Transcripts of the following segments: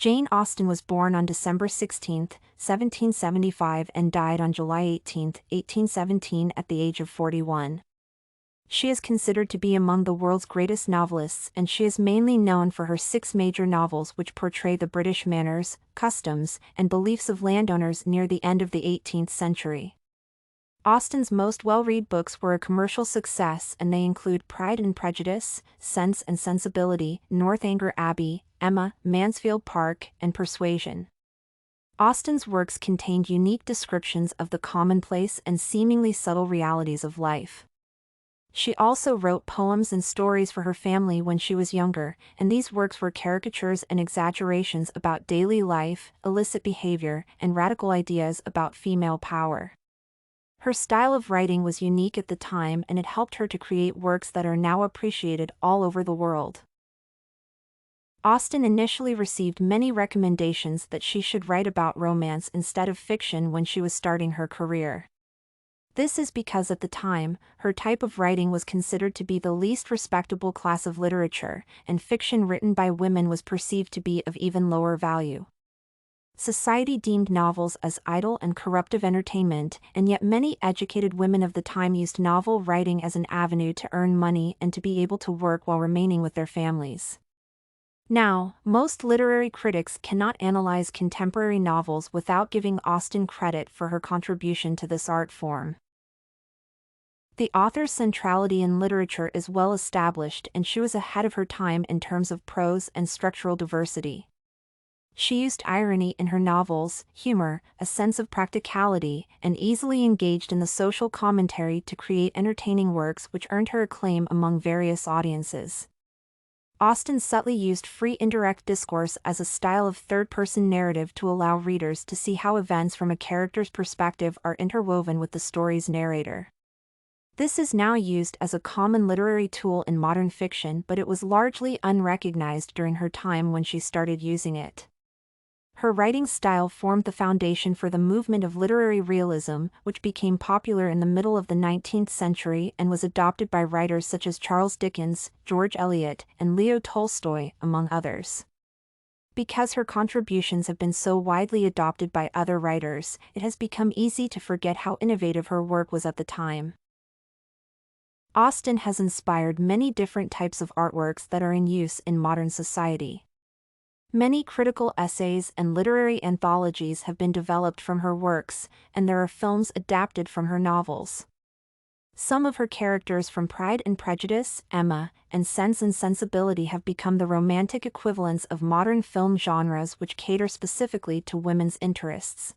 Jane Austen was born on December 16, 1775 and died on July 18, 1817 at the age of 41. She is considered to be among the world's greatest novelists, and she is mainly known for her 6 major novels which portray the British manners, customs, and beliefs of landowners near the end of the 18th century. Austen's most well-read books were a commercial success, and they include Pride and Prejudice, Sense and Sensibility, Northanger Abbey, Emma, Mansfield Park, and Persuasion. Austen's works contained unique descriptions of the commonplace and seemingly subtle realities of life. She also wrote poems and stories for her family when she was younger, and these works were caricatures and exaggerations about daily life, illicit behavior, and radical ideas about female power. Her style of writing was unique at the time, and it helped her to create works that are now appreciated all over the world. Austen initially received many recommendations that she should write about romance instead of fiction when she was starting her career. This is because at the time, her type of writing was considered to be the least respectable class of literature, and fiction written by women was perceived to be of even lower value. Society deemed novels as idle and corruptive entertainment, and yet many educated women of the time used novel writing as an avenue to earn money and to be able to work while remaining with their families. Now, most literary critics cannot analyze contemporary novels without giving Austen credit for her contribution to this art form. The author's centrality in literature is well established, and she was ahead of her time in terms of prose and structural diversity. She used irony in her novels, humor, a sense of practicality, and easily engaged in the social commentary to create entertaining works which earned her acclaim among various audiences. Austen subtly used free indirect discourse as a style of third-person narrative to allow readers to see how events from a character's perspective are interwoven with the story's narrator. This is now used as a common literary tool in modern fiction, but it was largely unrecognized during her time when she started using it. Her writing style formed the foundation for the movement of literary realism, which became popular in the middle of the 19th century and was adopted by writers such as Charles Dickens, George Eliot, and Leo Tolstoy, among others. Because her contributions have been so widely adopted by other writers, it has become easy to forget how innovative her work was at the time. Austen has inspired many different types of artworks that are in use in modern society. Many critical essays and literary anthologies have been developed from her works, and there are films adapted from her novels. Some of her characters from Pride and Prejudice, Emma, and Sense and Sensibility have become the romantic equivalents of modern film genres which cater specifically to women's interests.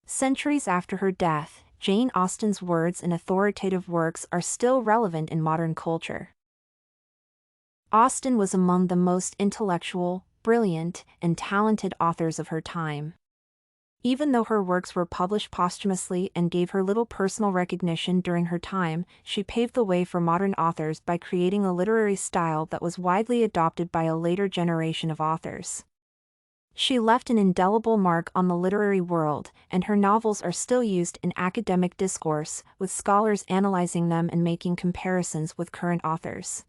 Centuries after her death, Jane Austen's words and authoritative works are still relevant in modern culture. Austen was among the most intellectual, brilliant, and talented authors of her time. Even though her works were published posthumously and gave her little personal recognition during her time, she paved the way for modern authors by creating a literary style that was widely adopted by a later generation of authors. She left an indelible mark on the literary world, and her novels are still used in academic discourse, with scholars analyzing them and making comparisons with current authors.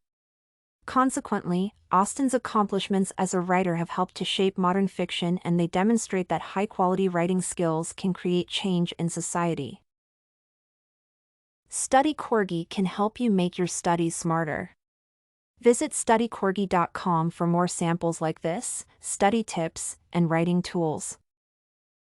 Consequently, Austen's accomplishments as a writer have helped to shape modern fiction, and they demonstrate that high-quality writing skills can create change in society. Study Corgi can help you make your studies smarter. Visit studycorgi.com for more samples like this, study tips, and writing tools.